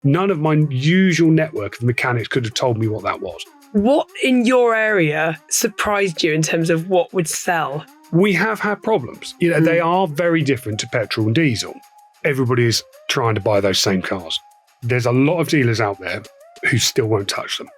None of my usual network of mechanics could have told me what that was. What in your area surprised you in terms of what would sell? We have had problems. They are very different to petrol and diesel. Everybody is trying to buy those same cars. There's a lot of dealers out there who still won't touch them.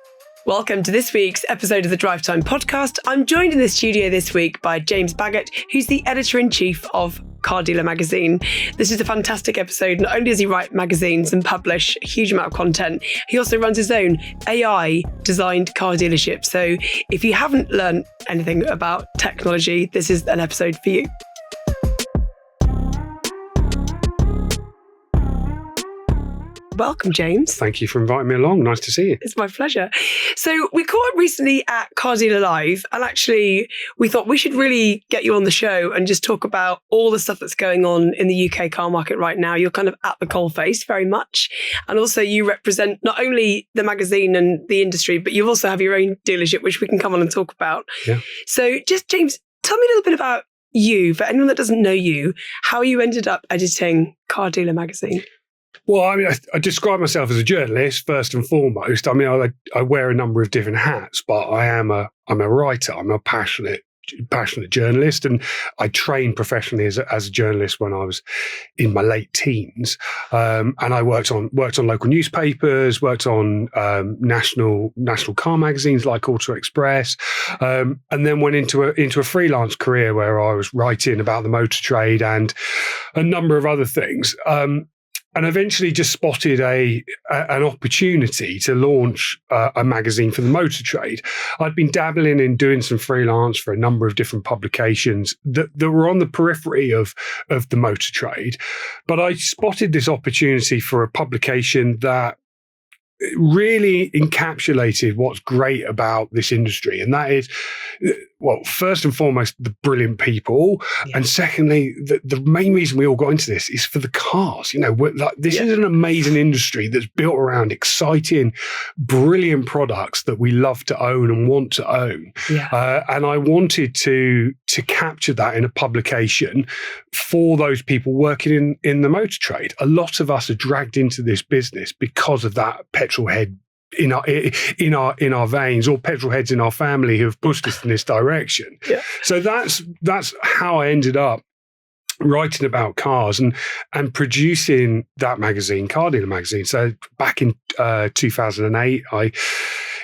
Welcome to this week's episode of the Drivetime Podcast. I'm joined in the studio this week by James Baggott, who's the editor-in-chief of Car Dealer magazine. This is a fantastic episode. Not only does he write magazines and publish a huge amount of content, he also runs his own AI-designed car dealership. So if you haven't learned anything about technology, this is an episode for you. Welcome, James. Thank you for inviting me along. Nice to see you. It's my pleasure. So we caught up recently at Car Dealer Live, and actually we thought we should really get you on the show and just talk about all the stuff that's going on in the UK car market right now. You're kind of at the coalface very much. And also you represent not only the magazine and the industry, but you also have your own dealership, which we can come on and talk about. Yeah. So just, James, tell me a little bit about you, for anyone that doesn't know you, how you ended up editing Car Dealer magazine. Well, I mean, I describe myself as a journalist first and foremost. I mean, I wear a number of different hats, but I'm a writer. I'm a passionate journalist, and I trained professionally as a journalist when I was in my late teens. And I worked on local newspapers, worked on national car magazines like Auto Express, and then went into a freelance career where I was writing about the motor trade and a number of other things. And eventually just spotted an opportunity to launch a magazine for the motor trade. I'd been dabbling in doing some freelance for a number of different publications that were on the periphery of the motor trade. But I spotted this opportunity for a publication that really encapsulated what's great about this industry. And that is, well, first and foremost, the brilliant people. Yeah. And secondly, the main reason we all got into this is for the cars. This is an amazing industry that's built around exciting, brilliant products that we love to own and want to own. Yeah. And I wanted to capture that in a publication for those people working in the motor trade. A lot of us are dragged into this business because of that petrol head in our veins, or petrol heads in our family who have pushed us in this direction. Yeah. So that's how I ended up writing about cars and producing that magazine, Car Dealer magazine. So back in 2008, I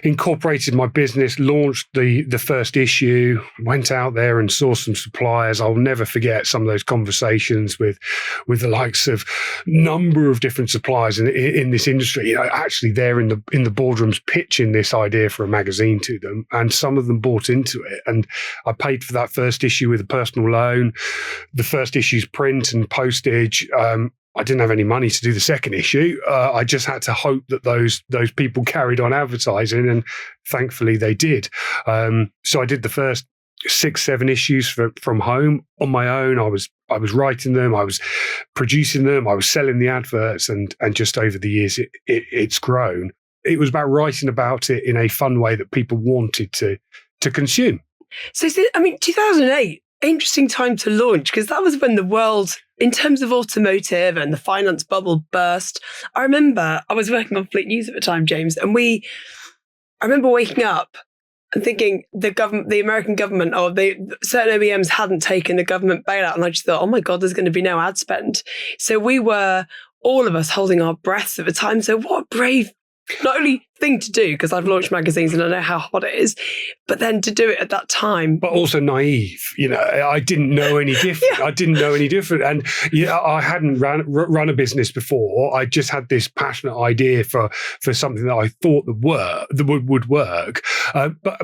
incorporated my business, launched the first issue, went out there and saw some suppliers. I'll never forget some of those conversations with the likes of number of different suppliers in this industry. Actually, they're in the boardrooms pitching this idea for a magazine to them, and some of them bought into it. And I paid for that first issue with a personal loan. The first issue's print and postage. I didn't have any money to do the second issue. I just had to hope that those people carried on advertising, and thankfully they did. So I did the first 6-7 issues from home on my own. I was writing them, I was producing them, I was selling the adverts, and just over the years it's grown. It was about writing about it in a fun way that people wanted to consume. So 2008. Interesting time to launch, because that was when the world, in terms of automotive and the finance bubble, burst. I remember I was working on Fleet News at the time, James, and I remember waking up and thinking the American government or certain OEMs hadn't taken a government bailout, and I just thought, oh my God, there's going to be no ad spend. So we were, all of us, holding our breaths at the time. So what a brave, not only thing to do, because I've launched magazines and I know how hot it is, but then to do it at that time. But also naive. I didn't know any different. Yeah. I didn't know any different. And I hadn't run a business before. I just had this passionate idea for something that I thought would work.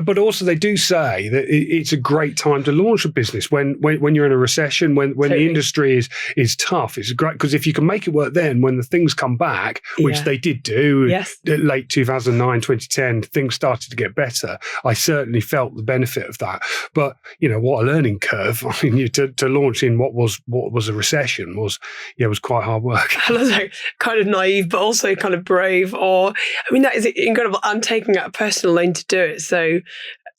But also they do say that it's a great time to launch a business when you're in a recession, when totally. The industry is tough. It's great because if you can make it work then, when the things come back, which they did do, late 2009, 2010, things started to get better. I certainly felt the benefit of that. But what a learning curve! I mean, to launch in what was a recession was quite hard work. Kind of naive, but also kind of brave. That is incredible. I'm taking out a personal loan to do it. So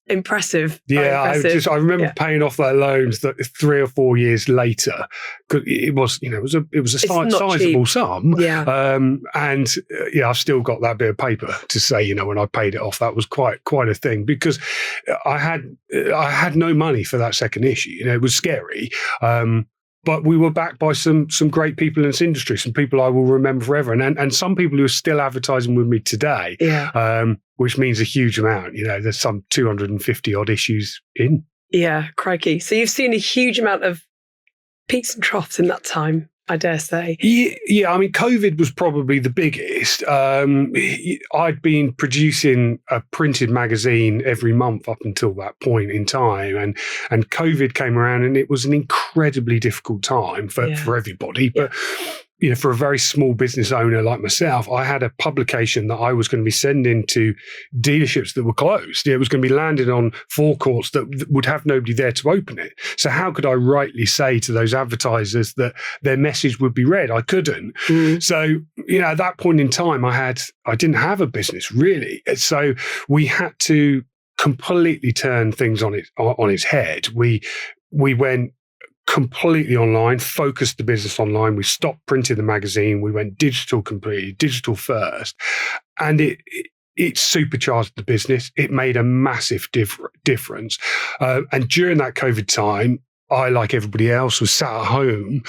impressive. Yeah, I remember paying off that loans that 3 or 4 years later, because it was a sizable sum. Yeah. And I've still got that bit of paper to say, when I paid it off, that was quite a thing, because I had no money for that second issue. It was scary. But we were backed by some great people in this industry, some people I will remember forever, and some people who are still advertising with me today, which means a huge amount. There's some 250 odd issues in. Yeah, crikey. So you've seen a huge amount of peaks and troughs in that time, I dare say. Yeah, I mean, COVID was probably the biggest. I'd been producing a printed magazine every month up until that point in time, and COVID came around, and it was an incredibly difficult time for everybody. But for a very small business owner like myself, I had a publication that I was going to be sending to dealerships that were closed. It was going to be landed on forecourts that would have nobody there to open it. So how could I rightly say to those advertisers that their message would be read? I couldn't. So, at that point in time, I didn't have a business really. So we had to completely turn things on its head. We went completely online, focused the business online. We stopped printing the magazine. We went digital completely, digital first. And it supercharged the business. It made a massive difference. And during that COVID time, I, like everybody else, was sat at home,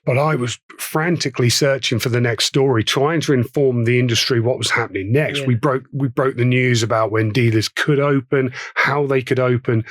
but I was frantically searching for the next story, trying to inform the industry what was happening next. Yeah. We broke the news about when dealers could open, how they could open.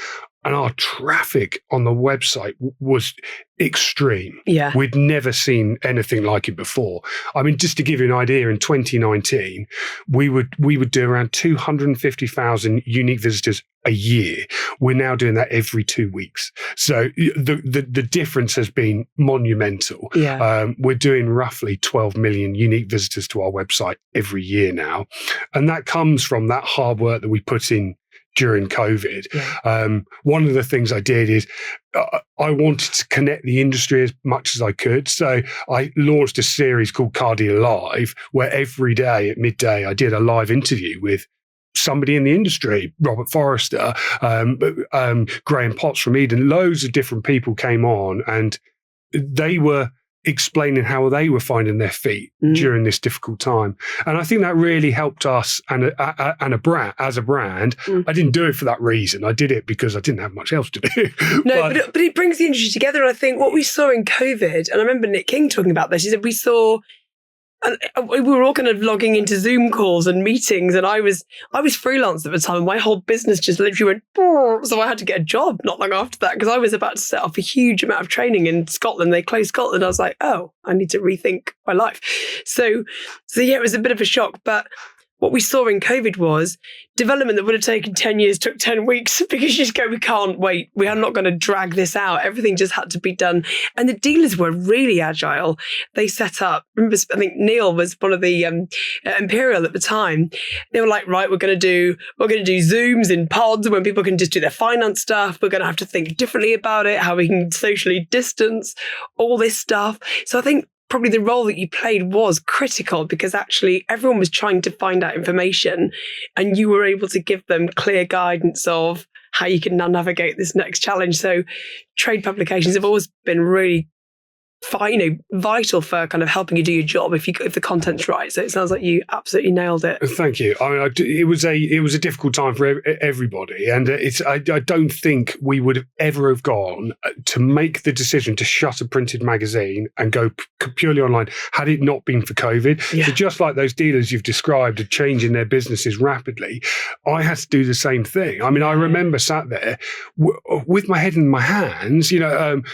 And our traffic on the website was extreme. Yeah. We'd never seen anything like it before. I mean, just to give you an idea, in 2019, we would do around 250,000 unique visitors a year. We're now doing that every 2 weeks. So the difference has been monumental. Yeah. We're doing roughly 12 million unique visitors to our website every year now. And that comes from that hard work that we put in during COVID. Yeah. One of the things I did is I wanted to connect the industry as much as I could. So I launched a series called Car Dealer Live, where every day at midday, I did a live interview with somebody in the industry, Robert Forrester, Graham Potts from Eden. Loads of different people came on, and they were explaining how they were finding their feet during this difficult time. And I think that really helped us as a brand. I didn't do it for that reason. I did it because I didn't have much else to do. No, but it brings the industry together. And I think what we saw in COVID, and I remember Nick King talking about this, is that we saw, and we were all kind of logging into Zoom calls and meetings, and I was freelance at the time, and my whole business just literally went, so I had to get a job not long after that, because I was about to set off a huge amount of training in Scotland. They closed Scotland. I was like, oh, I need to rethink my life. So yeah, it was a bit of a shock, but what we saw in COVID was development that would have taken 10 years took 10 weeks, because you just go, we can't wait. We are not going to drag this out. Everything just had to be done. And the dealers were really agile. They set up, remember, I think Neil was one of the Imperial at the time. They were like, right, we're going to do Zooms in pods when people can just do their finance stuff. We're going to have to think differently about it, how we can socially distance, all this stuff. So I think probably the role that you played was critical, because actually everyone was trying to find out information, and you were able to give them clear guidance of how you can now navigate this next challenge. So trade publications have always been really vital for kind of helping you do your job if the content's right. So it sounds like you absolutely nailed it. Thank you. I mean, it was a difficult time for everybody, and I don't think we would have ever have gone to make the decision to shut a printed magazine and go purely online had it not been for COVID. Yeah. So just like those dealers you've described are changing their businesses rapidly, I had to do the same thing. I mean, I remember sat there with my head in my hands, when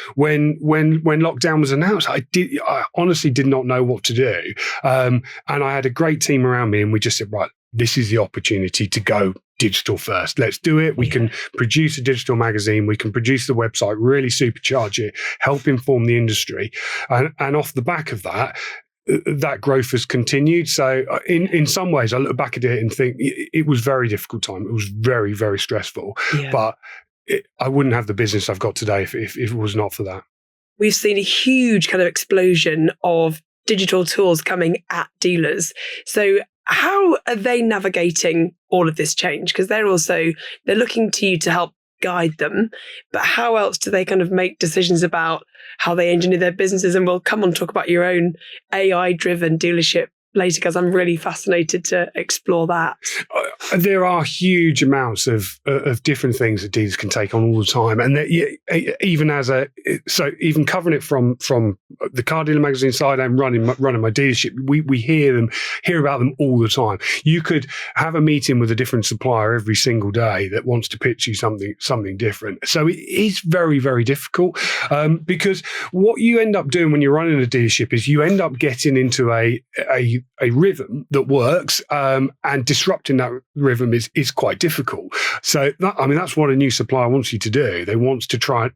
lockdown was announced. I honestly did not know what to do. And I had a great team around me, and we just said, right, this is the opportunity to go digital first. Let's do it. We can produce a digital magazine. We can produce the website, really supercharge it, help inform the industry. And off the back of that growth has continued. So in some ways, I look back at it and think it was a very difficult time. It was very, very stressful. Yeah. But I wouldn't have the business I've got today if it was not for that. We've seen a huge kind of explosion of digital tools coming at dealers. So How are they navigating all of this change? Because they're looking to you to help guide them, but how else do they kind of make decisions about how they engineer their businesses? And we'll come on to talk about your own AI-driven dealership later, because I'm really fascinated to explore that. There are huge amounts of different things that dealers can take on all the time, and even covering it from the Car Dealer Magazine side and running my dealership, we hear about them all the time. You could have a meeting with a different supplier every single day that wants to pitch you something different. So it is very, very difficult, because what you end up doing when you're running a dealership is you end up getting into a rhythm that works, and disrupting that rhythm is quite difficult. So that's what a new supplier wants you to do. They want to try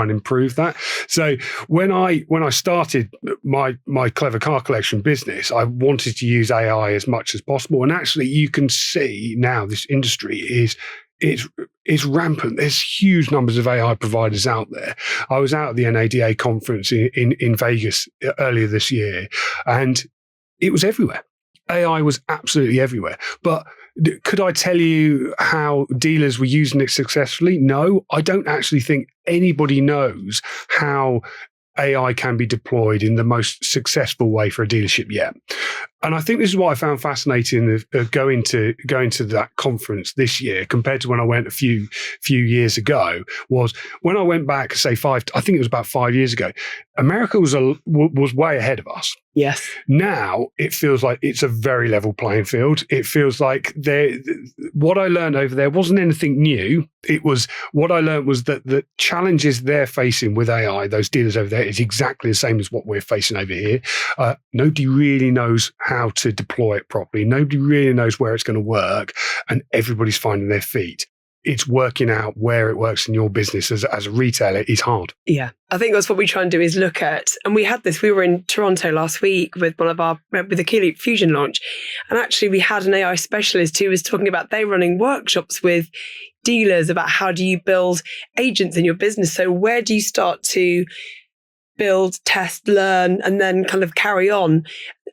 and improve that. So when I started my Clever Car Collection business, I wanted to use AI as much as possible. And actually, you can see now this industry is rampant. There's huge numbers of AI providers out there. I was out at the NADA conference in Vegas earlier this year, and it was everywhere. AI was absolutely everywhere. But could I tell you how dealers were using it successfully? No, I don't actually think anybody knows how AI can be deployed in the most successful way for a dealership yet. And I think this is what I found fascinating of going to that conference this year compared to when I went a few years ago, was when I went back, say I think it was about 5 years ago, America was way ahead of us. Yes. Now it feels like it's a very level playing field. It feels like what I learned over there wasn't anything new. What I learned was that the challenges they're facing with AI, those dealers over there, is exactly the same as what we're facing over here. Nobody really knows how to deploy it properly. Nobody really knows where it's going to work, and everybody's finding their feet. It's working out where it works in your business as a retailer is hard. Yeah. I think that's what we try and do, is look at, and we were in Toronto last week with with the Keyloop Fusion launch. And actually we had an AI specialist who was talking about they running workshops with dealers about how do you build agents in your business. So where do you start to build, test, learn, and then kind of carry on?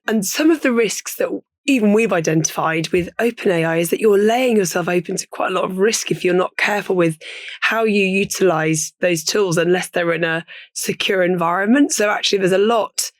And some of the risks that even we've identified with OpenAI is that you're laying yourself open to quite a lot of risk if you're not careful with how you utilize those tools, unless they're in a secure environment. So actually there's a lot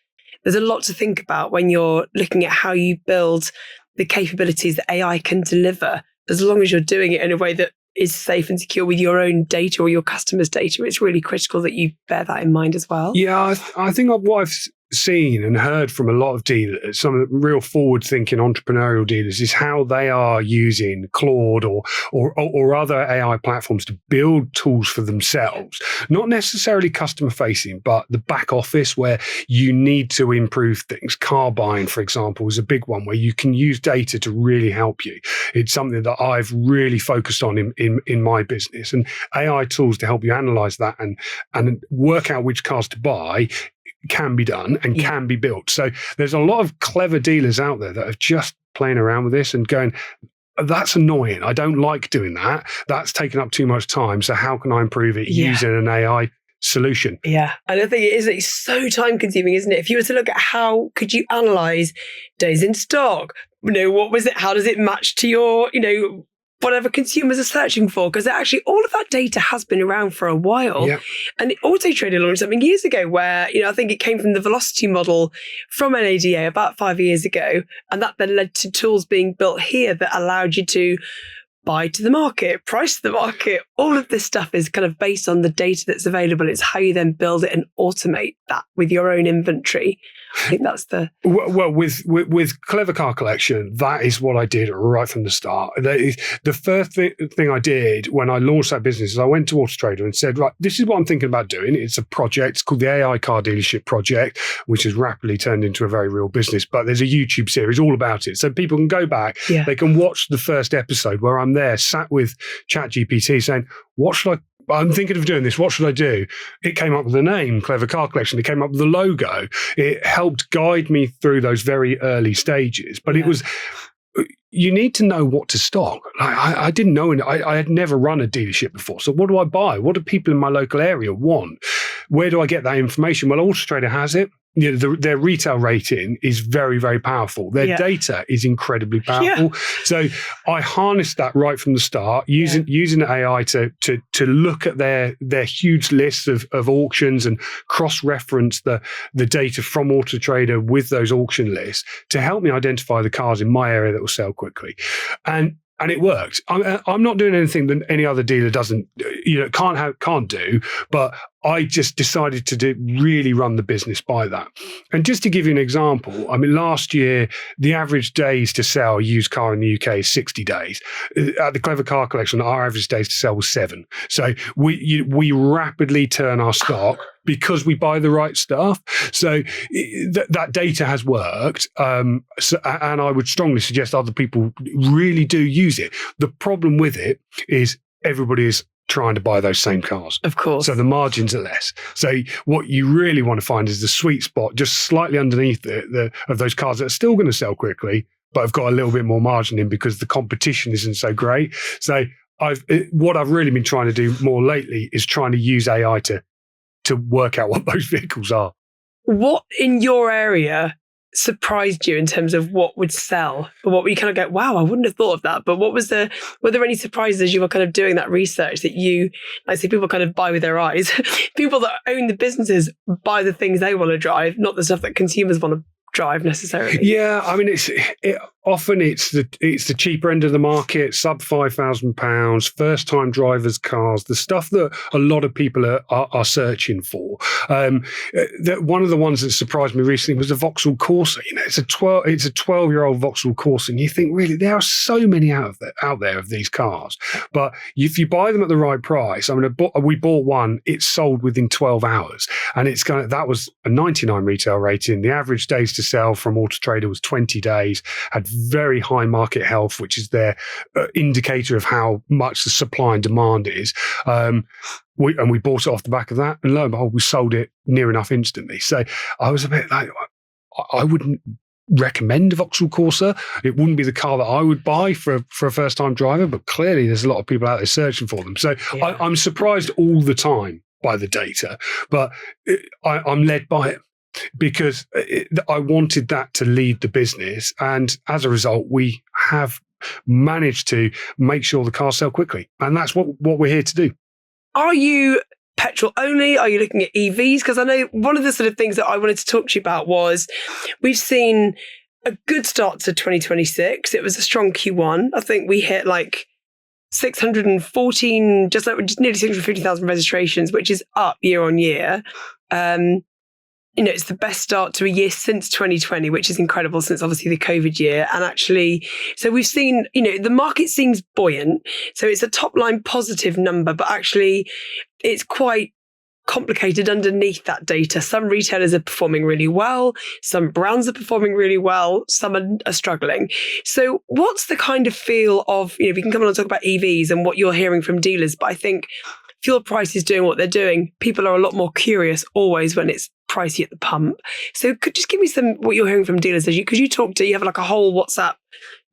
to think about when you're looking at how you build the capabilities that AI can deliver, as long as you're doing it in a way that is safe and secure with your own data or your customers' data. It's really critical that you bear that in mind as well. Yeah, I think what I've seen and heard from a lot of dealers, some of the real forward-thinking entrepreneurial dealers, is how they are using Claude or other AI platforms to build tools for themselves. Not necessarily customer-facing, but the back office where you need to improve things. Car buying, for example, is a big one where you can use data to really help you. It's something that I've really focused on in my business, and AI tools to help you analyze that and work out which cars to buy can be done and can be built. So there's a lot of clever dealers out there that are just playing around with this and going, that's annoying. I don't like doing that. That's taking up too much time. So how can I improve it using an AI solution? Yeah. And I think it's so time consuming, isn't it? If you were to look at how could you analyze days in stock, what was it? How does it match to your, whatever consumers are searching for? Because actually all of that data has been around for a while. Yeah. And Auto Trader launched something years ago where, I think it came from the velocity model from NADA about 5 years ago. And that then led to tools being built here that allowed you to buy to the market, price to the market. All of this stuff is kind of based on the data that's available. It's how you then build it and automate that with your own inventory. I think that's the... Well, with Clever Car Collection, that is what I did right from the start. The first thing I did when I launched that business is I went to Auto Trader and said, right, this is what I'm thinking about doing. It's a project. It's called the AI Car Dealership Project, which has rapidly turned into a very real business. But there's a YouTube series all about it. So people can go back. Yeah. They can watch the first episode where I'm there sat with ChatGPT saying, what should I'm thinking of doing this. What should I do? It came up with a name, Clever Car Collection. It came up with a logo. It helped guide me through those very early stages. But it was, you need to know what to stock. I didn't know, I had never run a dealership before. So what do I buy? What do people in my local area want? Where do I get that information? Well, Auto Trader has it. their retail rating is very, very powerful. Their data is incredibly powerful. Yeah. So I harnessed that right from the start, using AI to look at their huge lists of auctions and cross-reference the data from Auto Trader with those auction lists to help me identify the cars in my area that will sell quickly. And it worked. I'm not doing anything that any other dealer can't do, but I just decided to really run the business by that. And just to give you an example, I mean, last year, the average days to sell a used car in the UK is 60 days. At the Clever Car Collection, our average days to sell was 7. So we rapidly turn our stock because we buy the right stuff. So that data has worked. And I would strongly suggest other people really do use it. The problem with it is everybody is trying to buy those same cars. Of course. So the margins are less. So what you really want to find is the sweet spot just slightly underneath of those cars that are still going to sell quickly, but have got a little bit more margin in because the competition isn't so great. So what I've really been trying to do more lately is trying to use AI to work out what those vehicles are. What in your area surprised you in terms of what would sell, or what you kind of go, wow, I wouldn't have thought of that? But were there any surprises as you were kind of doing that research that I see people kind of buy with their eyes? People that own the businesses buy the things they want to drive, not the stuff that consumers want to drive necessarily. Yeah, I mean, often it's the cheaper end of the market, sub £5,000, first time drivers' cars, the stuff that a lot of people are searching for. One of the ones that surprised me recently was the Vauxhall Corsa. It's a 12-year-old Vauxhall Corsa, and you think, really, there are so many out there of these cars. But if you buy them at the right price, I mean, we bought one, it sold within 12 hours, and that was a 99 retail rating. The average days to sell from Auto Trader was 20 days, had very high market health, which is their indicator of how much the supply and demand is. We bought it off the back of that, and lo and behold, we sold it near enough instantly. So I was a bit like, I wouldn't recommend a Vauxhall Corsa. It wouldn't be the car that I would buy for a first-time driver, but clearly there's a lot of people out there searching for them. So yeah. I'm surprised all the time by the data, but I'm led by it, because I wanted that to lead the business. And as a result, we have managed to make sure the cars sell quickly. And that's what we're here to do. Are you petrol only? Are you looking at EVs? Because I know one of the sort of things that I wanted to talk to you about was we've seen a good start to 2026. It was a strong Q1. I think we hit like 614, just nearly 650,000 registrations, which is up year on year. It's the best start to a year since 2020, which is incredible, since obviously the COVID year. And actually, so we've seen, the market seems buoyant. So it's a top line positive number, but actually it's quite complicated underneath that data. Some retailers are performing really well. Some brands are performing really well. Some are struggling. So what's the kind of feel of, we can come on and talk about EVs and what you're hearing from dealers, but I think fuel prices doing what they're doing, people are a lot more curious always when it's pricey at the pump. So could just give me what you're hearing from dealers because you have like a whole WhatsApp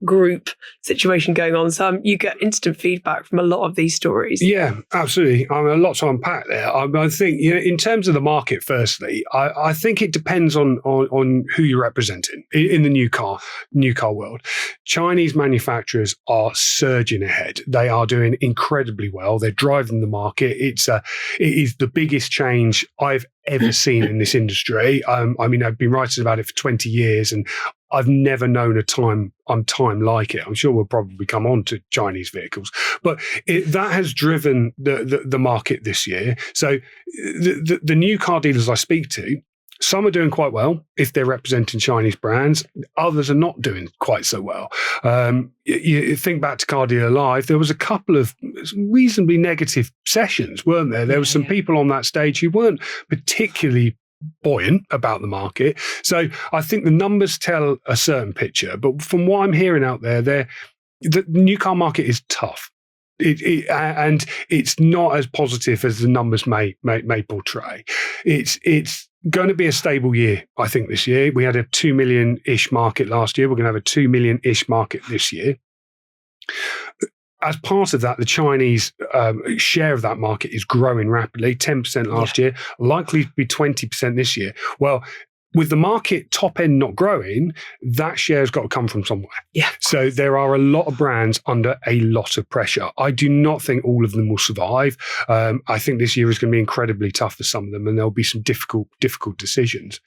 group situation going on. So you get instant feedback from a lot of these stories. Yeah, absolutely. I mean, a lot to unpack there. I think, in terms of the market, firstly, I think it depends on who you're representing in the new car world. Chinese manufacturers are surging ahead. They are doing incredibly well. They're driving the market. It is the biggest change I've ever seen in this industry. I mean, I've been writing about it for 20 years, and I've never known a time like it. I'm sure we'll probably come on to Chinese vehicles, but that has driven the market this year. So the new car dealers I speak to, some are doing quite well if they're representing Chinese brands. Others are not doing quite so well. You think back to Car Dealer Live, there was a couple of reasonably negative sessions, weren't there? There were some people on that stage who weren't particularly buoyant about the market. So I think the numbers tell a certain picture, but from what I'm hearing out there, the new car market is tough. And it's not as positive as the numbers may portray. It's going to be a stable year, I think, this year. We had a 2 million-ish market last year. We're going to have a 2 million-ish market this year. As part of that, the Chinese share of that market is growing rapidly, 10% last year, likely to be 20% this year. Well, with the market top end not growing, that share's got to come from somewhere. Yeah. So there are a lot of brands under a lot of pressure. I do not think all of them will survive. I think this year is going to be incredibly tough for some of them, and there'll be some difficult decisions.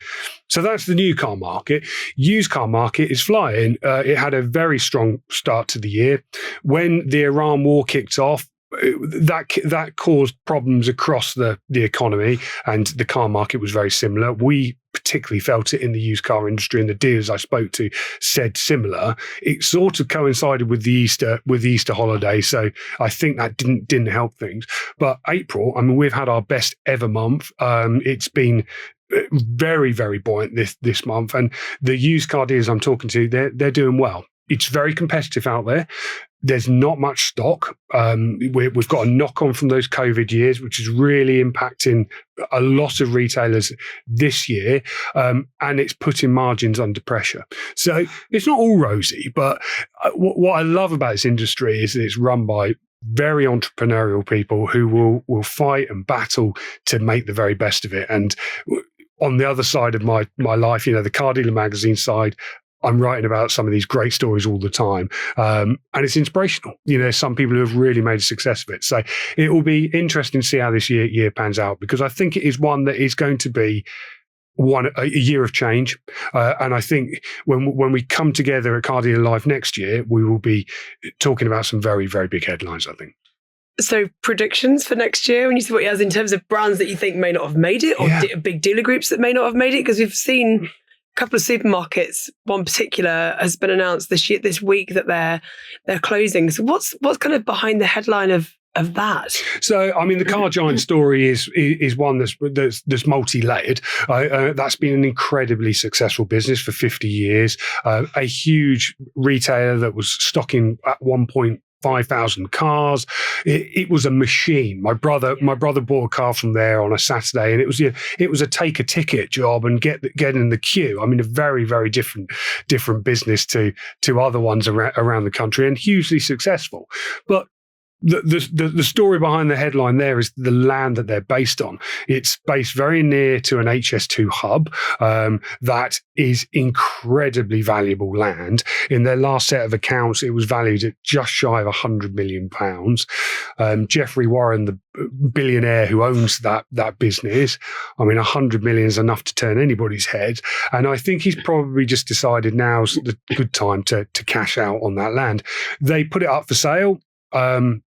So that's the new car market. Used car market is flying. It had a very strong start to the year. When the Iran war kicked off, that caused problems across the economy, and the car market was very similar. We particularly felt it in the used car industry, and the dealers I spoke to said similar. It sort of coincided with the Easter holiday, so I think that didn't help things. But April, I mean, we've had our best ever month. It's been very, very buoyant this month, and the used car dealers I'm talking to, they're doing well. It's very competitive out there. There's not much stock. We've got a knock-on from those COVID years, which is really impacting a lot of retailers this year, and it's putting margins under pressure. So it's not all rosy, but what I love about this industry is that it's run by very entrepreneurial people who will fight and battle to make the very best of it. And on the other side of my life, the Car Dealer magazine side, I'm writing about some of these great stories all the time. And it's inspirational. There's some people who have really made a success of it. So it will be interesting to see how this year pans out, because I think it is one that is going to be a year of change. And I think when we come together at Car Dealer Live next year, we will be talking about some very, very big headlines, I think. So predictions for next year, when you see what he has in terms of brands that you think may not have made it, or big dealer groups that may not have made it, because we've seen couple of supermarkets, one particular has been announced this week that they're closing. So what's kind of behind the headline of that? So, I mean, the car giant story is one that's multi-layered. That's been an incredibly successful business for 50 years. A huge retailer that was stocking at one point 5,000 cars. It was a machine. My brother bought a car from there on a Saturday, and it was a take a ticket job and get in the queue. I mean, a very, very different business to other ones around the country, and hugely successful. But the story behind the headline there is the land that they're based on. It's based very near to an HS2 hub that is incredibly valuable land. In their last set of accounts, it was valued at just shy of £100 million. Jeffrey Warren, the billionaire who owns that business, I mean, 100 million is enough to turn anybody's head. And I think he's probably just decided now's the good time to cash out on that land. They put it up for sale.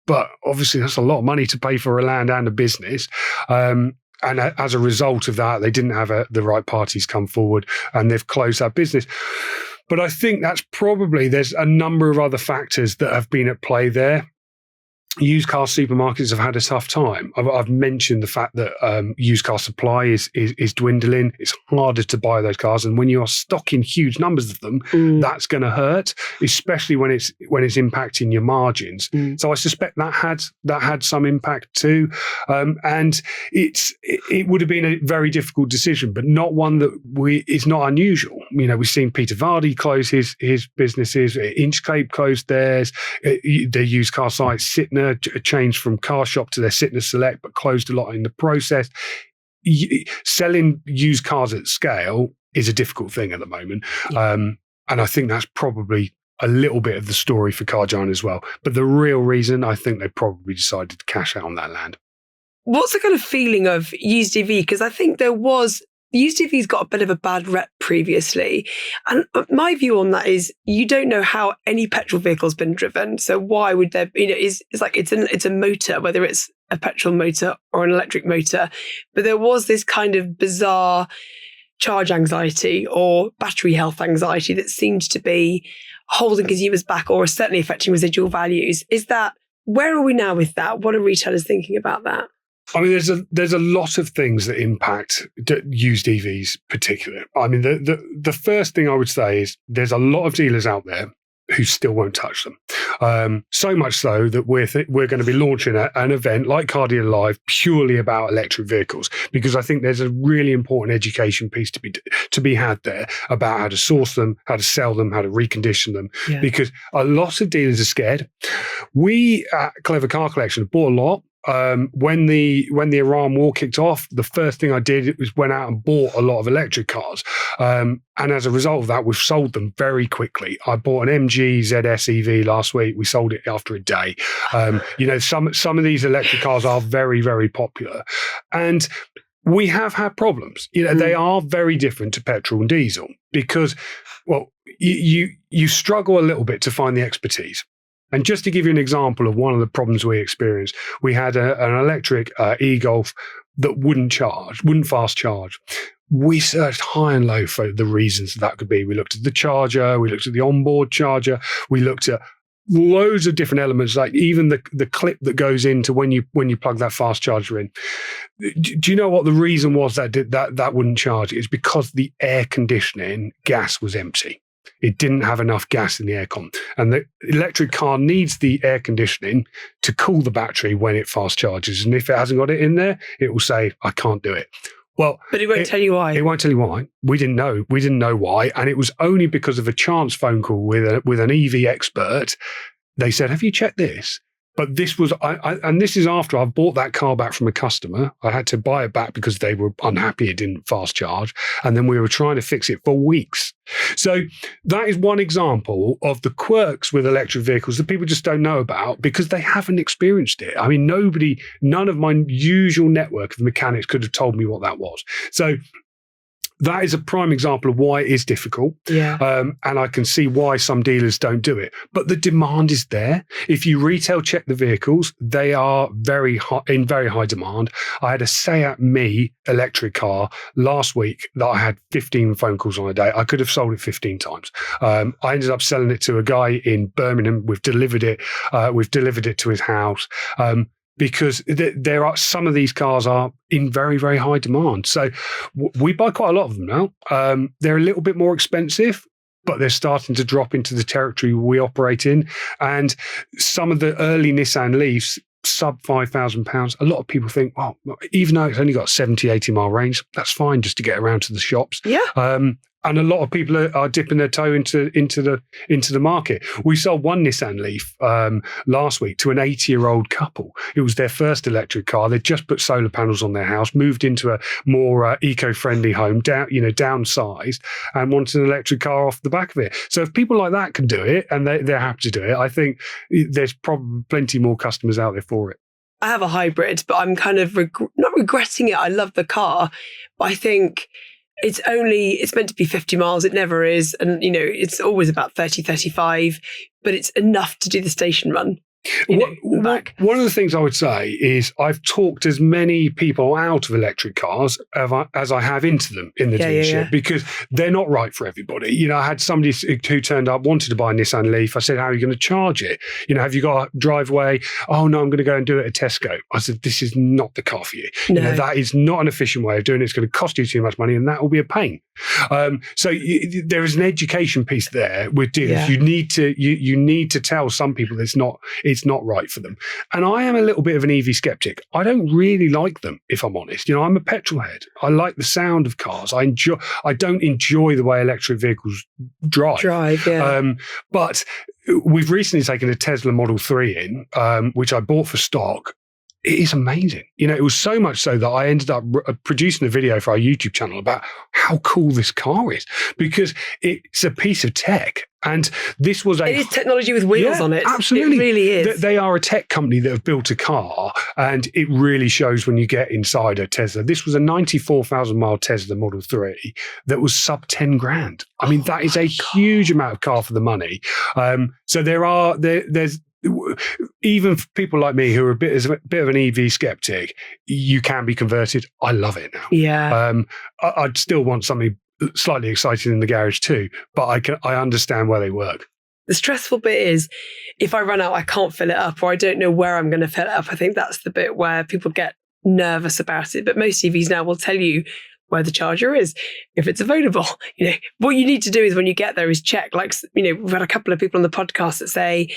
But obviously that's a lot of money to pay for a land and a business. And as a result of that, they didn't have the right parties come forward, and they've closed that business. But I think there's a number of other factors that have been at play there. Used car supermarkets have had a tough time. I've mentioned the fact that used car supply is dwindling. It's harder to buy those cars, and when you are stocking huge numbers of them, that's going to hurt, especially when it's impacting your margins. So I suspect that had some impact too, and it would have been a very difficult decision, but not one that is not unusual. We've seen Peter Vardy close his businesses. Inchcape closed theirs. Their used car site Sytner changed from Car Shop to their Sytner Select, but closed a lot in the process. Selling used cars at scale is a difficult thing at the moment. And I think that's probably a little bit of the story for Car Giant as well. But the real reason, I think they probably decided to cash out on that land. What's the kind of feeling of used EV? Because I think used EV's got a bit of a bad rep previously. And my view on that is you don't know how any petrol vehicle's been driven. So why would there be, it's a motor, whether it's a petrol motor or an electric motor. But there was this kind of bizarre charge anxiety or battery health anxiety that seemed to be holding consumers back, or certainly affecting residual values. Where are we now with that? What are retailers thinking about that? I mean, there's a lot of things that impact used EVs particularly. I mean, the first thing I would say is there's a lot of dealers out there who still won't touch them. So much so that we're going to be launching an event like Car Dealer Live purely about electric vehicles, because I think there's a really important education piece to be had there about how to source them, how to sell them, how to recondition them, because a lot of dealers are scared. We at Clever Car Collection have bought a lot. when the Iran war kicked off, the first thing I did was went out and bought a lot of electric cars. And as a result of that, we've sold them very quickly. I bought an MG ZS EV last week. We sold it after a day. Some of these electric cars are very, very popular. And we have had problems. They are very different to petrol and diesel because, well, you struggle a little bit to find the expertise. And just to give you an example of one of the problems we experienced, we had an electric e-Golf that wouldn't fast charge. We searched high and low for the reasons that could be. We looked at the charger, we looked at the onboard charger, we looked at loads of different elements, like even the clip that goes into when you plug that fast charger in. Do you know what the reason was that wouldn't charge? It's because the air conditioning gas was empty. It didn't have enough gas in the aircon. And the electric car needs the air conditioning to cool the battery when it fast charges. And if it hasn't got it in there, it will say, I can't do it. Well, but it won't tell you why. It won't tell you why. We didn't know. We didn't know why. And it was only because of a chance phone call with an EV expert. They said, have you checked this? But this was, and this is after I've bought that car back from a customer. I had to buy it back because they were unhappy it didn't fast charge. And then we were trying to fix it for weeks. So that is one example of the quirks with electric vehicles that people just don't know about because they haven't experienced it. I mean, none of my usual network of mechanics could have told me what that was. So that is a prime example of why it is difficult. Yeah. And I can see why some dealers don't do it. But the demand is there. If you retail check the vehicles, they are in very high demand. I had a Seat Me electric car last week that I had 15 phone calls on a day. I could have sold it 15 times. I ended up selling it to a guy in Birmingham. We've delivered it to his house. Because there are some of these cars are in very, very high demand. So we buy quite a lot of them now. They're a little bit more expensive, but they're starting to drop into the territory we operate in. And some of the early Nissan Leafs, sub £5,000, a lot of people think, well, even though it's only got 70, 80 mile range, that's fine just to get around to the shops. Yeah. And a lot of people are dipping their toe into the market. We sold one Nissan Leaf last week to an 80-year-old couple. It was their first electric car. They just put solar panels on their house, moved into a more eco-friendly home, downsized, and wanted an electric car off the back of it. So if people like that can do it and they're happy to do it, I think there's probably plenty more customers out there for it. I have a hybrid, but I'm kind of not regretting it. I love the car, but I think it's meant to be 50 miles. It never is. And, it's always about 30, 35, but it's enough to do the station run. One of the things I would say is I've talked as many people out of electric cars as I have into them in the dealership because they're not right for everybody. I had somebody who turned up, wanted to buy a Nissan Leaf. I said, how are you going to charge it? Have you got a driveway? Oh, no, I'm going to go and do it at Tesco. I said, this is not the car for you. No. That is not an efficient way of doing it. It's going to cost you too much money and that will be a pain. So there is an education piece there with dealers. Yeah. You need to tell some people that it's not right for them. And I am a little bit of an EV skeptic. I don't really like them, if I'm honest. I'm a petrol head. I like the sound of cars. I don't enjoy the way electric vehicles drive. Yeah. But we've recently taken a Tesla Model 3 in, which I bought for stock. It is amazing. It was so much so that I ended up producing a video for our YouTube channel about how cool this car is because it's a piece of tech. And this was it is technology with wheels on it. Absolutely. It really is. They are a tech company that have built a car and it really shows when you get inside a Tesla. This was a 94,000 mile Tesla Model 3 that was sub 10 grand. I mean, that is a huge amount of car for the money. So there's even for people like me who are a bit of an EV skeptic, you can be converted. I love it now. Yeah. I'd still want something slightly exciting in the garage too, but I understand where they work. The stressful bit is if I run out, I can't fill it up or I don't know where I'm going to fill it up. I think that's the bit where people get nervous about it. But most EVs now will tell you where the charger is, if it's available. What you need to do is when you get there is check. We've had a couple of people on the podcast that say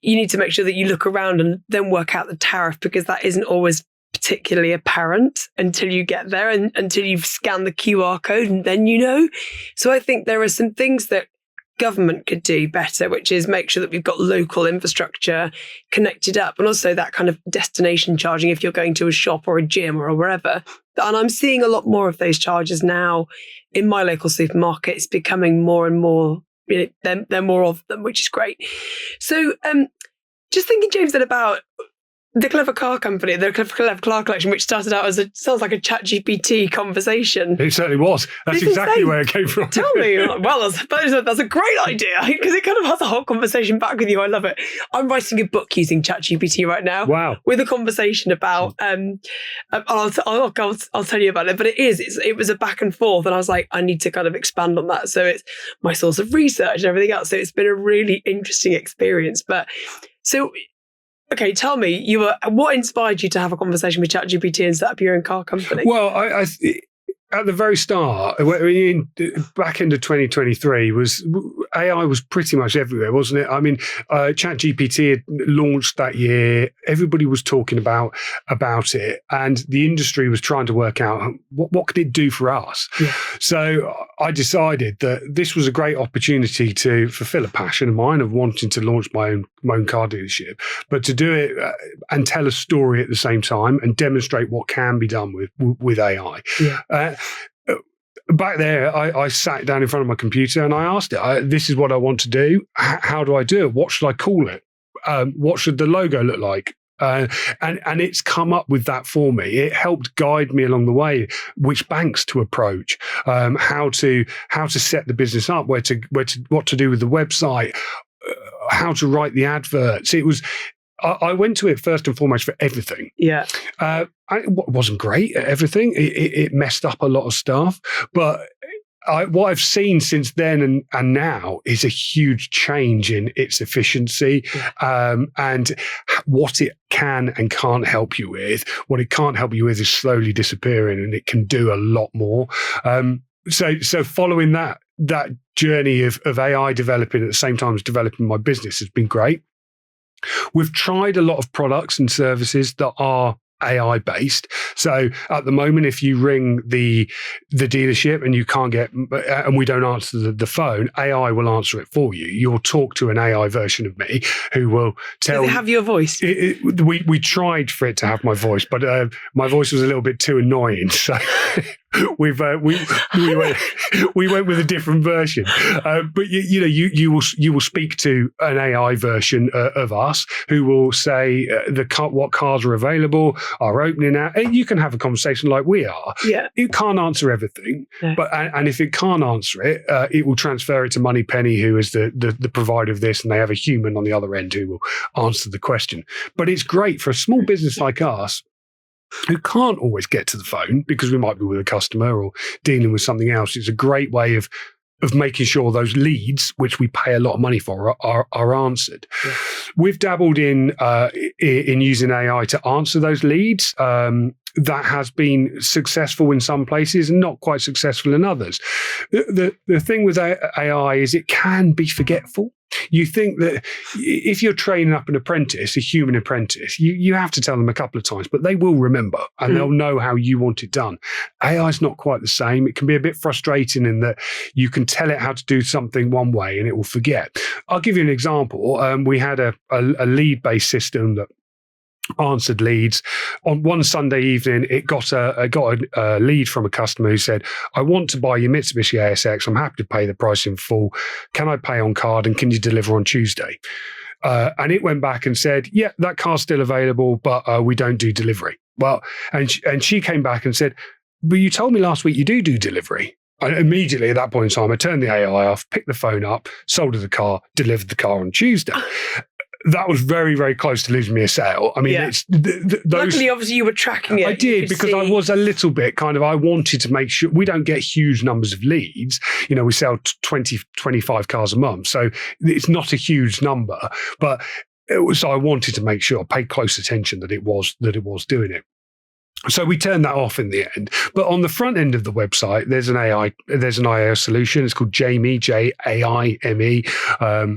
you need to make sure that you look around and then work out the tariff because that isn't always particularly apparent until you get there and until you've scanned the QR code and then So I think there are some things that government could do better, which is make sure that we've got local infrastructure connected up, and also that kind of destination charging if you're going to a shop or a gym or wherever. And I'm seeing a lot more of those charges now in my local supermarket. It's becoming more and more, there are more of them, which is great. So just thinking, James, then about the Clever Car Company, the Clever Car Collection, which started out as sounds like a ChatGPT conversation. It certainly was. That's exactly where it came from. Tell me. Well, that's a great idea, because it kind of has a whole conversation back with you. I love it. I'm writing a book using ChatGPT right now. Wow. With a conversation about, I'll tell you about it, but it was a back and forth, and I was like, I need to kind of expand on that. So it's my source of research and everything else. So it's been a really interesting experience. But so, okay, tell me, what inspired you to have a conversation with ChatGPT and set up your own car company? Well, I at the very start, back into 2023, AI was pretty much everywhere, wasn't it? I mean, ChatGPT had launched that year. Everybody was talking about it, and the industry was trying to work out what could it do for us. Yeah. So I decided that this was a great opportunity to fulfill a passion of mine of wanting to launch my own car dealership, but to do it and tell a story at the same time and demonstrate what can be done with AI. Yeah. Back there, I sat down in front of my computer and I asked it, this is what I want to do. How do I do it? What should I call it? What should the logo look like? And it's come up with that for me. It helped guide me along the way, which banks to approach, how to set the business up, what to do with the website, how to write the adverts. I went to it first and foremost for everything. Yeah. It wasn't great at everything. It messed up a lot of stuff. But what I've seen since then and now is a huge change in its efficiency, and what it can and can't help you with. What it can't help you with is slowly disappearing, and it can do a lot more. So following that journey of AI developing at the same time as developing my business has been great. We've tried a lot of products and services that are AI based. So at the moment, if you ring the dealership and you can't get, and we don't answer the phone, AI will answer it for you. You'll talk to an AI version of me who will tell. Does it have your voice? We tried for it to have my voice, but my voice was a little bit too annoying. So we went with a different version. But you will speak to an AI version of us who will say what cars are available, are opening out, and you can have a conversation like we are. Yeah, it can't answer everything, no. But if it can't answer it, it will transfer it to Moneypenny, who is the provider of this, and they have a human on the other end who will answer the question. But it's great for a small business like us, who can't always get to the phone because we might be with a customer or dealing with something else. It's a great way of making sure those leads, which we pay a lot of money for, are answered. Yeah. We've dabbled in using AI to answer those leads. That has been successful in some places and not quite successful in others. The thing with AI is it can be forgetful. You think that if you're training up an apprentice, a human apprentice, you have to tell them a couple of times, but they will remember and they'll know how you want it done. AI is not quite the same. It can be a bit frustrating in that you can tell it how to do something one way and it will forget. I'll give you an example. We had a lead-based system that answered leads. On one Sunday evening, it got a lead from a customer who said, I want to buy your Mitsubishi ASX. I'm happy to pay the price in full. Can I pay on card and can you deliver on Tuesday? And it went back and said, yeah, that car's still available, but we don't do delivery. Well, and she came back and said, but you told me last week you do delivery. And immediately at that point in time, I turned the AI off, picked the phone up, sold her the car, delivered the car on Tuesday. That was very, very close to losing me a sale. I mean, it's luckily, obviously, you were tracking it. I did because I was a little bit I wanted to make sure we don't get huge numbers of leads. We sell 20, 25 cars a month. So it's not a huge number, but I wanted to make sure I paid close attention that it was doing it. So we turned that off in the end. But on the front end of the website, there's an AI solution. It's called Jamie, Jaime.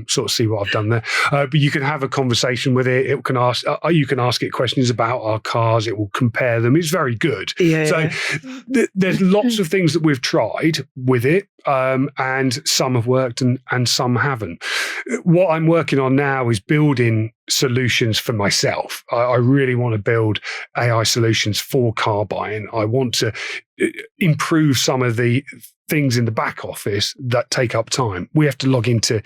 Sort of see what I've done there. But you can have a conversation with it. It can ask. You can ask it questions about our cars. It will compare them. It's very good. There's lots of things that we've tried with it, and some have worked and some haven't. What I'm working on now is building solutions for myself. I really want to build AI solutions for car buying. I want to improve some of the things in the back office that take up time. We have to log into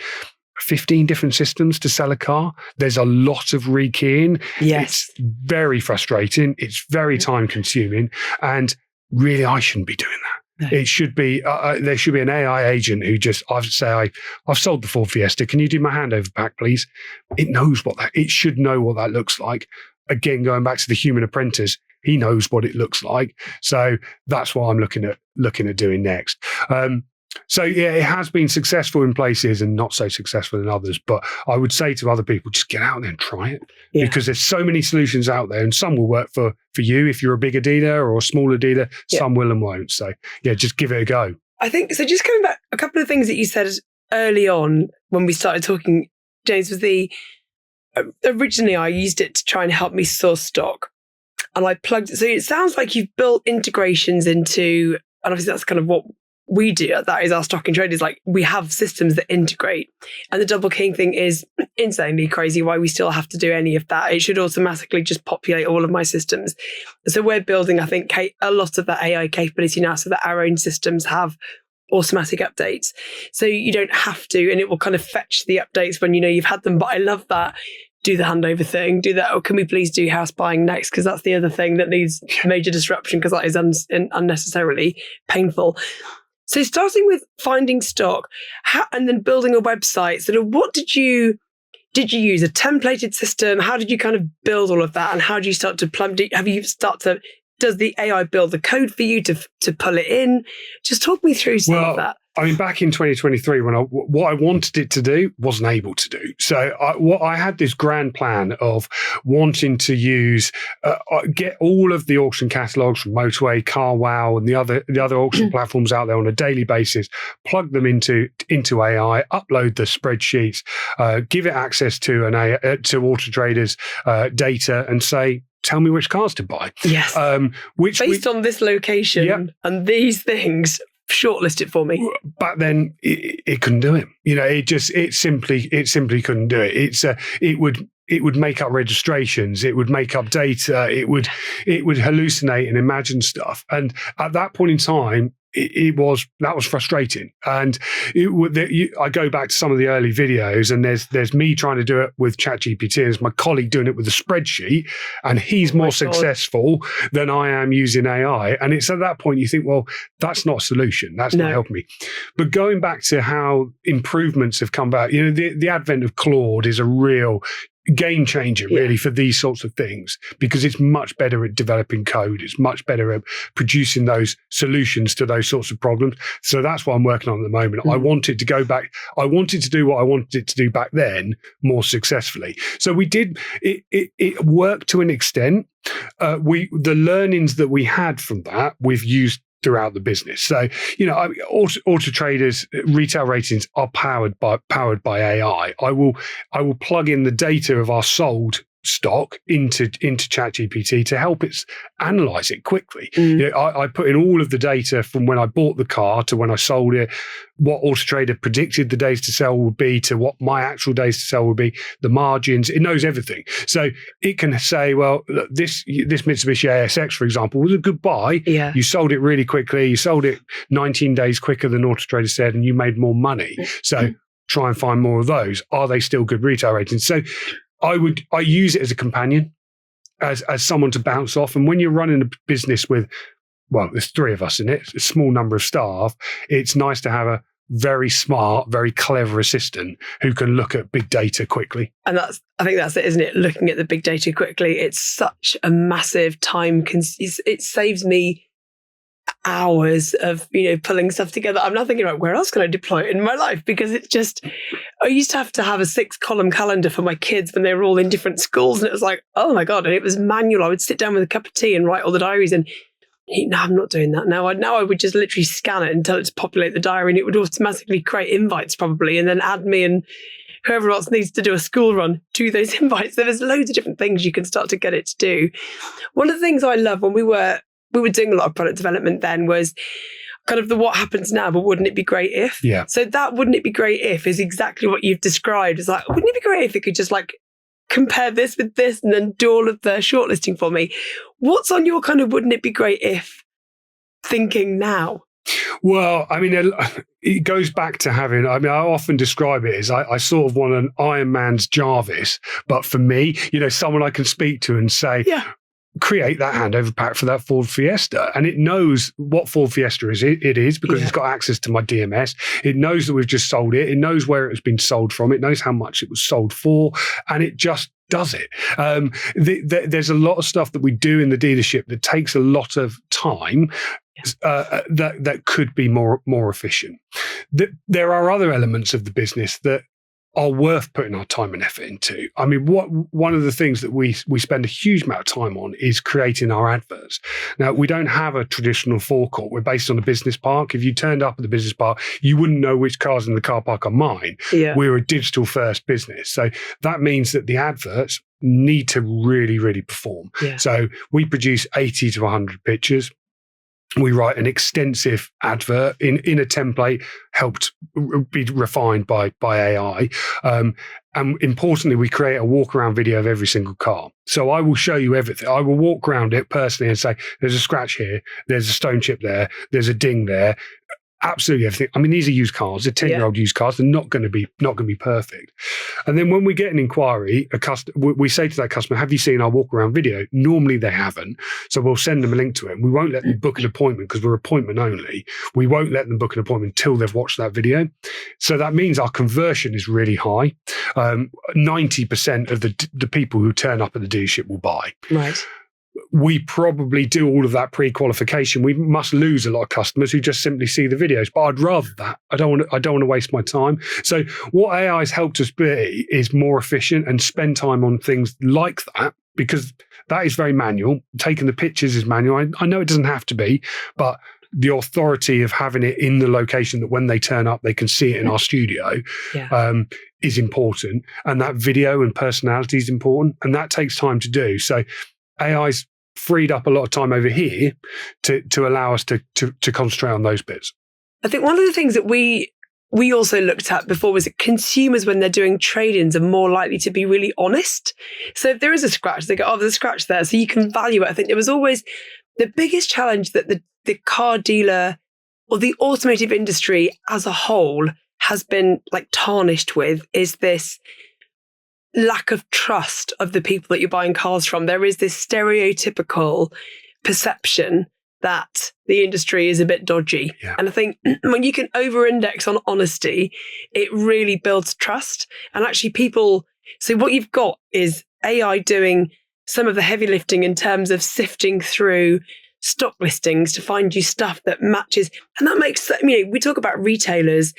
15 different systems to sell a car. There's a lot of rekeying. Yes. It's very frustrating. It's very time consuming. And really, I shouldn't be doing that. It should be, there should be an AI agent who just, I've sold the Ford Fiesta. Can you do my handover pack, please? It knows it should know what that looks like. Again, going back to the human apprentice, he knows what it looks like. So that's what I'm looking at doing next. So yeah, it has been successful in places and not so successful in others. But I would say to other people, just get out there and try it, because there's so many solutions out there, and some will work for you if you're a bigger dealer or a smaller dealer. Some will and won't. So yeah, just give it a go. I think so. Just coming back, a couple of things that you said early on when we started talking, James, was originally I used it to try and help me source stock, and I plugged it. So it sounds like you've built integrations into, and obviously that's kind of what we do. That is our stock and trade, is like we have systems that integrate, and the double keying thing is insanely crazy why we still have to do any of that. It should automatically just populate all of my systems. So we're building, I think, a lot of that AI capability now so that our own systems have automatic updates. So you don't have to, and it will kind of fetch the updates when you know you've had them. But I love that. Do the handover thing, do that. Or can we please do house buying next? Because that's the other thing that needs major disruption, because that is unnecessarily painful. So starting with finding stock and then building a website, sort of what did you use? A templated system? How did you kind of build all of that? And how do you start to does the AI build the code for you to pull it in? Just talk me through some of that. I mean, back in 2023, what I wanted it to do, wasn't able to do. So I had this grand plan of wanting to get all of the auction catalogs from Motorway, CarWow, and the other auction platforms out there on a daily basis, plug them into AI, upload the spreadsheets, give it access to Auto Trader's data, and say, tell me which cars to buy. Yes. Based on this location and these things, shortlist it for me. But then it couldn't do it. It simply couldn't do it. It would make up registrations. It would make up data. It would hallucinate and imagine stuff. And at that point in time, that was frustrating. And I go back to some of the early videos, and there's me trying to do it with ChatGPT, and there's my colleague doing it with a spreadsheet, and he's more successful than I am using AI. And it's at that point you think, well, that's not a solution. That's not helping me. But going back to how improvements have come about, the advent of Claude is a real game changer, really, for these sorts of things, because it's much better at developing code. It's much better at producing those solutions to those sorts of problems. So that's what I'm working on at the moment. I wanted to go back. I wanted to do what I wanted it to do back then more successfully. So we did. It worked to an extent. The learnings that we had from that, we've used throughout the business. So, Auto Traders retail ratings are powered by AI. I will plug in the data of our sold stock into ChatGPT to help it analyze it quickly. I put in all of the data from when I bought the car to when I sold it, what Auto Trader predicted the days to sell would be to what my actual days to sell would be, the margins. It knows everything. So it can say, well, look, this Mitsubishi ASX, for example, was a good buy. Yeah. You sold it really quickly. You sold it 19 days quicker than Auto Trader said, and you made more money. So try and find more of those. Are they still good retail ratings? So I use it as a companion, as someone to bounce off. And when you're running a business with, there's 3 of us in it, a small number of staff, it's nice to have a very smart, very clever assistant who can look at big data quickly. And I think that's it, isn't it? Looking at the big data quickly. It's such a massive time. It saves me hours of, pulling stuff together. I'm now thinking about where else can I deploy it in my life? Because it's just, I used to have a 6-column calendar for my kids when they were all in different schools. And it was like, oh my God. And it was manual. I would sit down with a cup of tea and write all the diaries. And no, I'm not doing that now. I would just literally scan it and tell it to populate the diary, and it would automatically create invites probably, and then add me and whoever else needs to do a school run to those invites. So there's loads of different things you can start to get it to do. One of the things I love when we were doing a lot of product development then was kind of the what happens now, but wouldn't it be great if? Yeah. So that wouldn't it be great if is exactly what you've described. It's like, wouldn't it be great if it could just like compare this with this and then do all of the shortlisting for me? What's on your kind of wouldn't it be great if thinking now? Well, I mean, it goes back to having, I often describe it as I sort of want an Iron Man's Jarvis, but for me, someone I can speak to and say, create that handover pack for that Ford Fiesta. And it knows what Ford Fiesta it is because it's got access to my DMS. It knows that we've just sold it. It knows where it has been sold from. It knows how much it was sold for. And it just does it. There's a lot of stuff that we do in the dealership that takes a lot of time that could be more efficient. There are other elements of the business that are worth putting our time and effort into. I mean, one of the things that we spend a huge amount of time on is creating our adverts. Now, we don't have a traditional forecourt. We're based on a business park. If you turned up at the business park, you wouldn't know which cars in the car park are mine. Yeah. We're a digital first business. So that means that the adverts need to really, really perform. Yeah. So we produce 80 to 100 pictures. We write an extensive advert in a template, helped be refined by AI. And importantly, we create a walk around video of every single car. So I will show you everything. I will walk around it personally and say, there's a scratch here, there's a stone chip there, there's a ding there. Absolutely everything. I mean, these are used cars. They're 10-year-old used cars. They're not going to be perfect. And then when we get an inquiry, we say to that customer, "Have you seen our walk around video?" Normally they haven't, so we'll send them a link to it. We won't let them book an appointment because we're appointment only. We won't let them book an appointment until they've watched that video. So that means our conversion is really high. 90% of the people who turn up at the dealership will buy. Right. We probably do all of that pre-qualification. We must lose a lot of customers who just simply see the videos. But I'd rather that. I don't want to waste my time. So what AI has helped us be is more efficient and spend time on things like that, because that is very manual. Taking the pictures is manual. I know it doesn't have to be, but the authority of having it in the location that when they turn up, they can see it in our studio is important. And that video and personality is important. And that takes time to do. So AI's freed up a lot of time over here to allow us to concentrate on those bits. I think one of the things that we also looked at before was that consumers, when they're doing trade-ins, are more likely to be really honest. So if there is a scratch, they go, "Oh, there's a scratch there," so you can value it. I think there was always the biggest challenge that the car dealer or the automotive industry as a whole has been like tarnished with is this lack of trust of the people that you're buying cars from. There is this stereotypical perception that the industry is a bit dodgy. Yeah. And I think when you can over-index on honesty, it really builds trust. And actually so what you've got is AI doing some of the heavy lifting in terms of sifting through stock listings to find you stuff that matches. And that makes, we talk about retailers.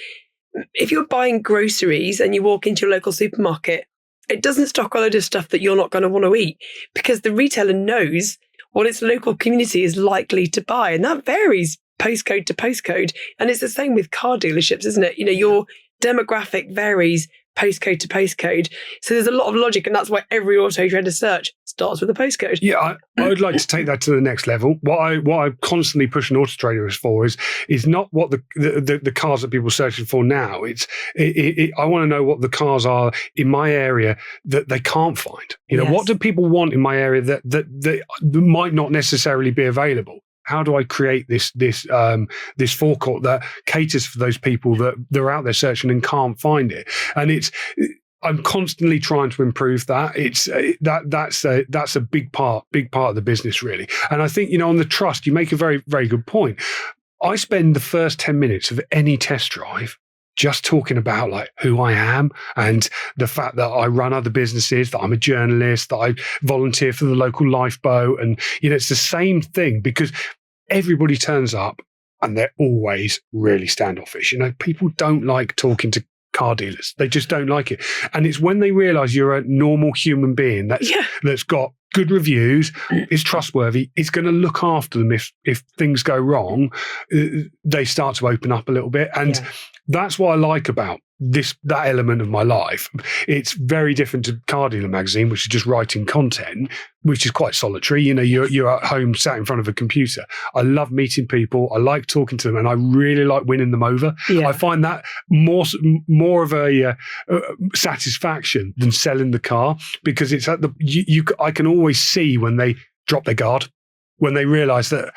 If you're buying groceries and you walk into your local supermarket, it doesn't stock a load of stuff that you're not going to want to eat, because the retailer knows what its local community is likely to buy. And that varies postcode to postcode. And it's the same with car dealerships, isn't it? Your demographic varies postcode to postcode. So there's a lot of logic, and that's why every Auto Trader search starts with a postcode. Yeah, I would like to take that to the next level. What I constantly push an Auto Trader for is not what the cars that people are searching for now. I want to know what the cars are in my area that they can't find. What do people want in my area that might not necessarily be available? How do I create this forecourt that caters for those people that they're out there searching and can't find it? And I'm constantly trying to improve that. That's a big part of the business, really. And I think, on the trust, you make a very, very good point. I spend the first 10 minutes of any test drive just talking about like who I am and the fact that I run other businesses, that I'm a journalist, that I volunteer for the local lifeboat. And, it's the same thing, because everybody turns up and they're always really standoffish. People don't like talking to car dealers. They just don't like it. And it's when they realize you're a normal human being that's got good reviews, is trustworthy, is going to look after them if things go wrong, they start to open up a little bit. And that's what I like about that element of my life. It's very different to Car Dealer Magazine, which is just writing content, which is quite solitary. You're at home sat in front of a computer. I love meeting people. I like talking to them, and I really like winning them over. I find that more of a satisfaction than selling the car, because it's at I can always see when they drop their guard, when they realize that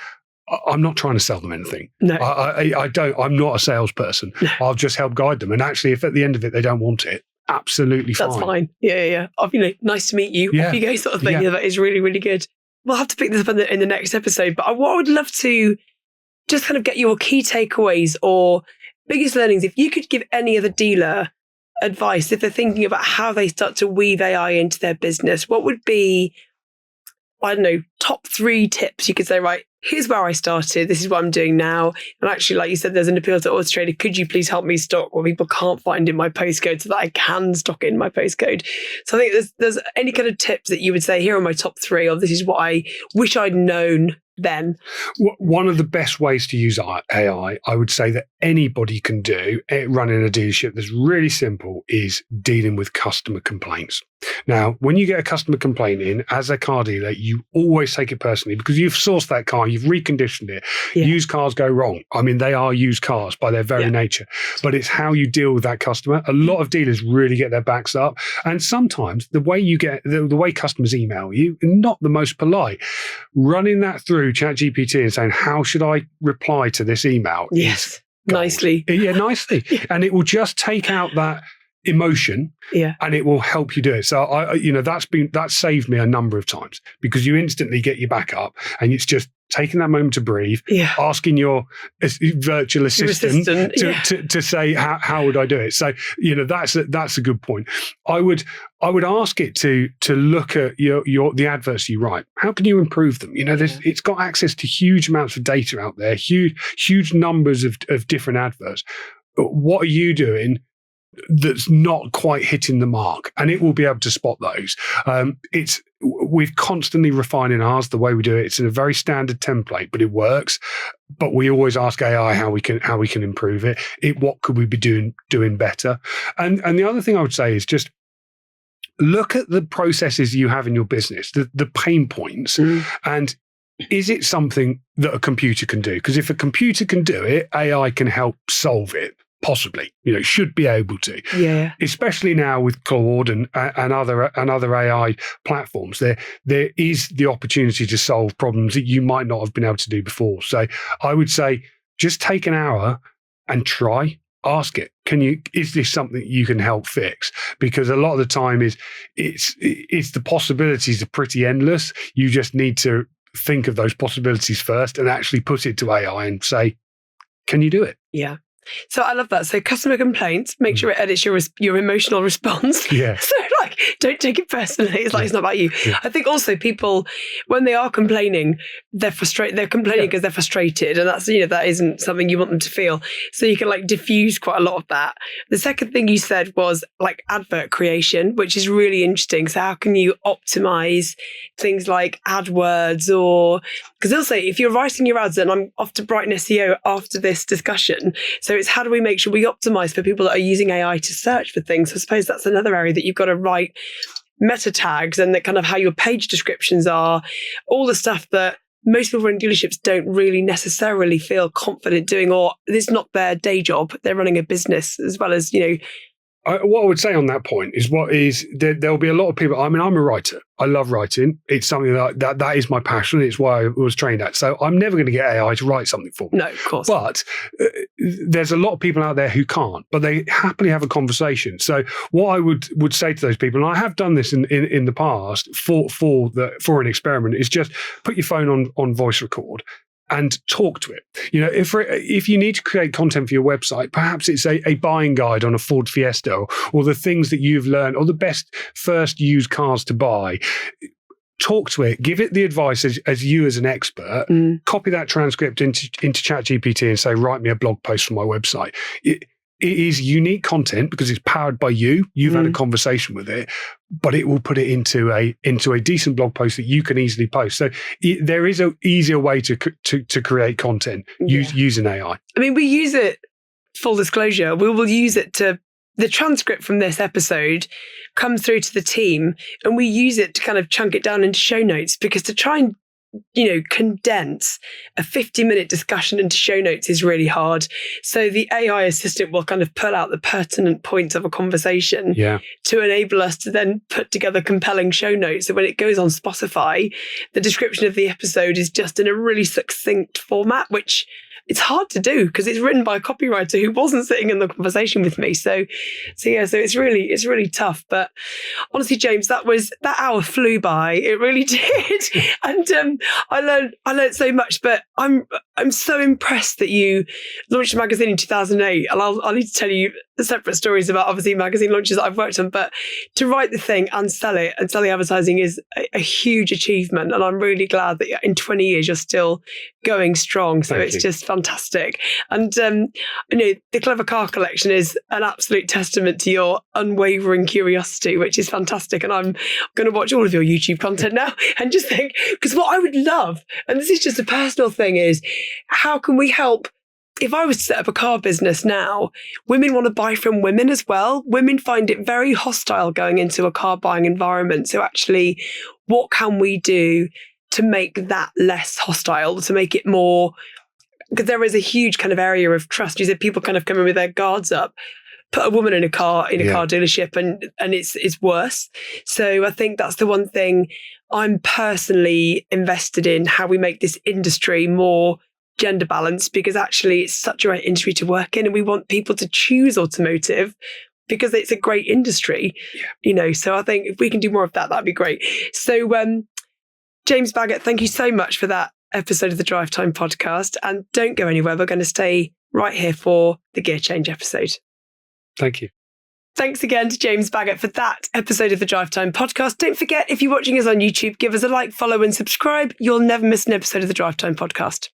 I'm not trying to sell them anything. No, I don't. I'm not a salesperson. No. I'll just help guide them. And actually, if at the end of it they don't want it, absolutely fine. That's fine. Yeah. Nice to meet you. Off you go, sort of thing. Yeah, that is really, really good. We'll have to pick this up in the next episode. But what I would love to just kind of get your key takeaways or biggest learnings. If you could give any other dealer advice, if they're thinking about how they start to weave AI into their business, what would be, I don't know, top 3 tips you could say, right, here's where I started, this is what I'm doing now. And actually, like you said, there's an appeal to Auto Trader. Could you please help me stock what people can't find in my postcode so that I can stock in my postcode? So I think there's any kind of tips that you would say, here are my top 3, or this is what I wish I'd known then? One of the best ways to use AI, I would say that anybody can do running a dealership that's really simple, is dealing with customer complaints. Now, when you get a customer complaint in as a car dealer, you always take it personally because you've sourced that car, you've reconditioned it. Yeah. Used cars go wrong. I mean, they are used cars by their very nature, but it's how you deal with that customer. A lot of dealers really get their backs up. And sometimes the way you get, the way customers email you, not the most polite. Running that through ChatGPT and saying, how should I reply to this email? Yes, nicely. Yeah, nicely. And it will just take out that emotion, and it will help you do it. So that's saved me a number of times because you instantly get your back up, and it's just taking that moment to breathe, asking your virtual assistant to say how would I do it. So that's a good point. I would ask it to look at the adverts you write. How can you improve them? It's got access to huge amounts of data out there, huge numbers of different adverts. What are you doing that's not quite hitting the mark? And it will be able to spot those. We're constantly refining ours, the way we do it. It's in a very standard template, but it works. But we always ask AI how we can improve it. What could we be doing better? And the other thing I would say is just look at the processes you have in your business, the pain points, and is it something that a computer can do? Because if a computer can do it, AI can help solve it. Possibly, should be able to. Yeah. Especially now with Claude and other AI platforms, there is the opportunity to solve problems that you might not have been able to do before. So I would say just take an hour and try. Ask it. Is this something you can help fix? Because a lot of the time it's the possibilities are pretty endless. You just need to think of those possibilities first and actually put it to AI and say, can you do it? Yeah. So I love that. So customer complaints, make sure it edits your emotional response. Yeah. So don't take it personally. It's like it's not about you. Yeah. I think also people, when they are complaining, they're frustrated. They're complaining because they're frustrated, and that's that isn't something you want them to feel. So you can diffuse quite a lot of that. The second thing you said was advert creation, which is really interesting. So how can you optimize things like AdWords, or because they'll say if you're writing your ads, and I'm off to Brighton SEO after this discussion. So it's how do we make sure we optimize for people that are using AI to search for things? So I suppose that's another area that you've got to write meta tags and that kind of how your page descriptions are, all the stuff that most people in dealerships don't really necessarily feel confident doing, or it's not their day job. They're running a business as well as, what I would say on that point is there'll be a lot of people. I mean, I'm a writer. I love writing. It's something that is my passion. It's why I was trained at. So I'm never going to get AI to write something for me. No, of course. But there's a lot of people out there who can't, but they happily have a conversation. So what I would say to those people, and I have done this in the past for an experiment, is just put your phone on voice record and talk to it. If you need to create content for your website, perhaps it's a buying guide on a Ford Fiesta, or the things that you've learned, or the best first used cars to buy. talk to it, give it the advice as you as an expert, copy that transcript into ChatGPT and say, write me a blog post for my website. It is unique content because it's powered by you. You've had a conversation with it, but it will put it into a decent blog post that you can easily post. So there is an easier way to create content using AI. I mean, we use it, full disclosure, we will use it to, the transcript from this episode comes through to the team and we use it to kind of chunk it down into show notes, because to try and, condense a 50-minute discussion into show notes is really hard. So the AI assistant will kind of pull out the pertinent points of a conversation to enable us to then put together compelling show notes. So when it goes on Spotify, the description of the episode is just in a really succinct format, which it's hard to do because it's written by a copywriter who wasn't sitting in the conversation with me. So it's really tough. But honestly, James, that hour flew by. It really did. And I learned so much, but I'm so impressed that you launched a magazine in 2008. And I'll need to tell you the separate stories about obviously magazine launches that I've worked on, but to write the thing and sell it and sell the advertising is a huge achievement. And I'm really glad that in 20 years, you're still going strong. So it's just fantastic. And, the Clever Car collection is an absolute testament to your unwavering curiosity, which is fantastic. And I'm going to watch all of your YouTube content now and just think, because what I would love, and this is just a personal thing, is how can we help? If I was to set up a car business now, women want to buy from women as well. Women find it very hostile going into a car buying environment. So actually, what can we do to make that less hostile, to make it more, because there is a huge kind of area of trust. You said people kind of come in with their guards up, put a woman in a car dealership and it's worse. So I think that's the one thing I'm personally invested in, how we make this industry more gender balanced, because actually it's such a great industry to work in and we want people to choose automotive because it's a great industry, so I think if we can do more of that, that'd be great. So James Baggott, thank you so much for that episode of the Drivetime podcast, and don't go anywhere. We're going to stay right here for the gear change episode. Thank you. Thanks again to James Baggott for that episode of the Drivetime podcast. Don't forget, if you're watching us on YouTube, give us a like, follow and subscribe. You'll never miss an episode of the Drivetime podcast.